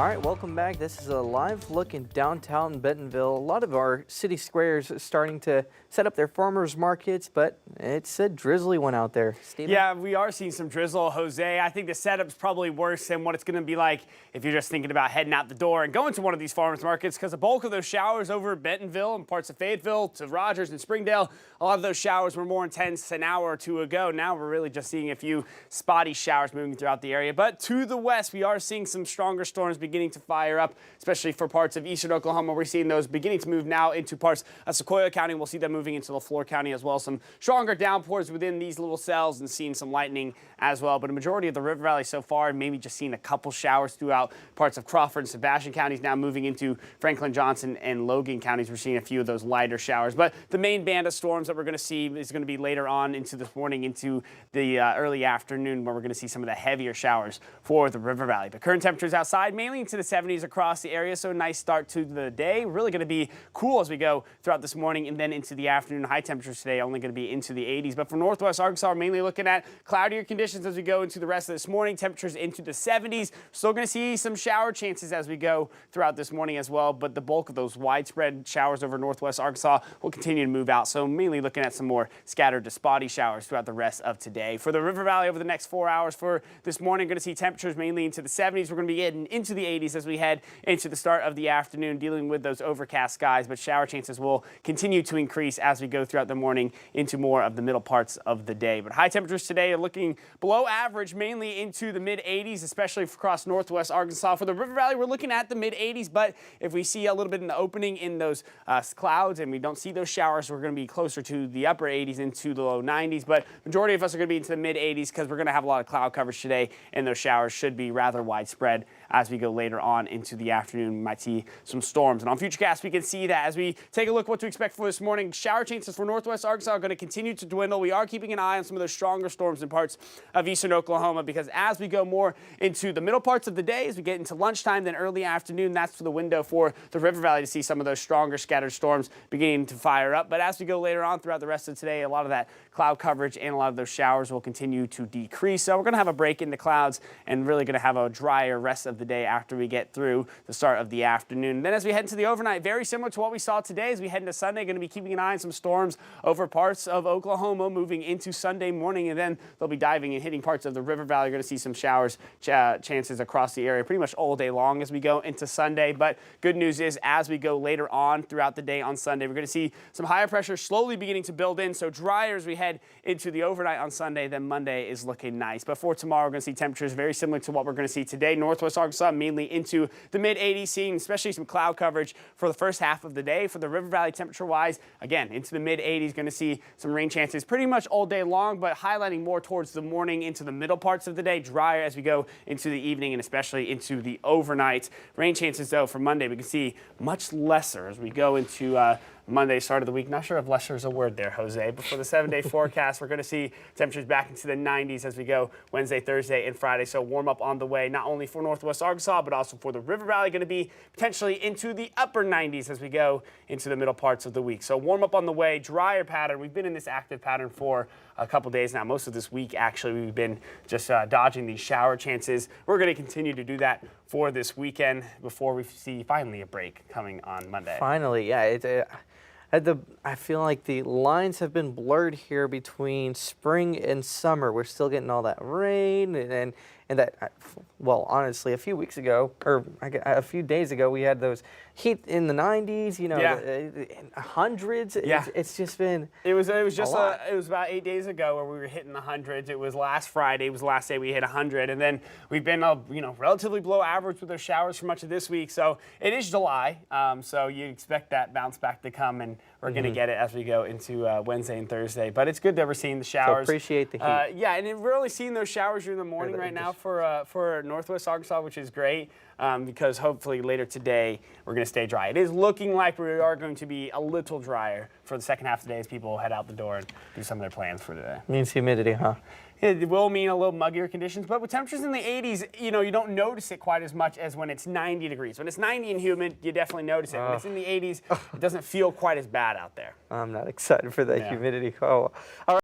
All right, welcome back. This is a live look in downtown Bentonville. A lot of our city squares are starting to set up their farmers markets, but it's a drizzly one out there. Steven? Yeah, we are seeing some drizzle, Jose. I think the setup's probably worse than what it's going to be like if you're just thinking about heading out the door and going to one of these farmers markets, because the bulk of those showers over Bentonville and parts of Fayetteville to Rogers and Springdale, a lot of those showers were more intense an hour or two ago. Now we're really just seeing a few spotty showers moving throughout the area. But to the west, we are seeing some stronger storms beginning to fire up, especially for parts of eastern Oklahoma. We're seeing those beginning to move now into parts of Sequoia County. We'll see them moving into LaFleur County as well. Some stronger downpours within these little cells and seeing some lightning as well. But a majority of the River Valley so far, maybe just seeing a couple showers throughout parts of Crawford and Sebastian counties. Now moving into Franklin, Johnson, and Logan counties, we're seeing a few of those lighter showers. But the main band of storms that we're going to see is going to be later on into this morning, into the early afternoon, where we're going to see some of the heavier showers for the River Valley. But current temperatures outside mainly into the 70s across the area, so a nice start to the day. Really going to be cool as we go throughout this morning and then into the afternoon. High temperatures today only going to be into the 80s. But for northwest Arkansas, we're mainly looking at cloudier conditions as we go into the rest of this morning. Temperatures into the 70s. Still going to see some shower chances as we go throughout this morning as well, but the bulk of those widespread showers over northwest Arkansas will continue to move out. So mainly looking at some more scattered to spotty showers throughout the rest of today. For the River Valley over the next 4 hours for this morning, going to see temperatures mainly into the 70s. We're going to be getting into the 80s as we head into the start of the afternoon, dealing with those overcast skies, but shower chances will continue to increase as we go throughout the morning into more of the middle parts of the day. But high temperatures today are looking below average, mainly into the mid-80s, especially across northwest Arkansas. For the River Valley, we're looking at the mid-80s, but if we see a little bit in the opening in those clouds and we don't see those showers, we're going to be closer to the upper 80s into the low 90s. But majority of us are going to be into the mid-80s because we're going to have a lot of cloud coverage today, and those showers should be rather widespread as we go later on into the afternoon. We might see some storms. And on Futurecast, we can see that as we take a look what to expect for this morning. Shower chances for northwest Arkansas are going to continue to dwindle. We are keeping an eye on some of those stronger storms in parts of eastern Oklahoma, because as we go more into the middle parts of the day, as we get into lunchtime, then early afternoon, that's the window for the River Valley to see some of those stronger scattered storms beginning to fire up. But as we go later on throughout the rest of today, a lot of that cloud coverage and a lot of those showers will continue to decrease. So we're going to have a break in the clouds and really going to have a drier rest of the day after we get through the start of the afternoon. And then as we head into the overnight, very similar to what we saw today, as we head into Sunday, going to be keeping an eye on some storms over parts of Oklahoma moving into Sunday morning, and then they'll be diving and hitting parts of the River Valley. You're going to see some showers chances across the area pretty much all day long as we go into Sunday. But good news is, as we go later on throughout the day on Sunday, we're going to see some higher pressure slowly beginning to build in. So drier as we head into the overnight on Sunday, then Monday is looking nice. But for tomorrow, we're going to see temperatures very similar to what we're going to see today. Northwest Arkansas mainly into the mid-80s, seeing especially some cloud coverage for the first half of the day. For the River Valley, temperature-wise, again, into the mid-80s, going to see some rain chances pretty much all day long, but highlighting more towards the morning into the middle parts of the day. Drier as we go into the evening and especially into the overnight. Rain chances, though, for Monday, we can see much lesser as we go into Monday, start of the week. Not sure if lesser is a word there, Jose, but for the 7-day forecast, we're going to see temperatures back into the 90s as we go Wednesday, Thursday, and Friday. So warm up on the way, not only for northwest Arkansas, but also for the River Valley, going to be potentially into the upper 90s as we go into the middle parts of the week. So warm up on the way, drier pattern. We've been in this active pattern for a couple days now. Most of this week, actually, we've been just dodging these shower chances. We're going to continue to do that for this weekend before we see finally a break coming on Monday. Finally, yeah. I feel like the lines have been blurred here between spring and summer. We're still getting all that rain, and that, well, honestly, a few weeks ago, or a few days ago, we had those heat in the 90s, you know, hundreds. Yeah. It's just been It was about 8 days ago where we were hitting the hundreds. It was last Friday. It was the last day we hit 100, and then we've been relatively below average with those showers for much of this week. So it is July, so you expect that bounce back to come, and we're going to get it as we go into Wednesday and Thursday. But it's good that we're seeing the showers. So appreciate the heat. Yeah, and we're only seeing those showers during the morning right now for northwest Arkansas, which is great. Because hopefully later today we're going to stay dry. It is looking like we are going to be a little drier for the second half of the day as people head out the door and do some of their plans for today. Means humidity, huh? It will mean a little muggier conditions, but with temperatures in the 80s, you don't notice it quite as much as when it's 90 degrees. When it's 90 and humid, you definitely notice it. When it's in the 80s, it doesn't feel quite as bad out there. I'm not excited for that humidity. Oh, all right.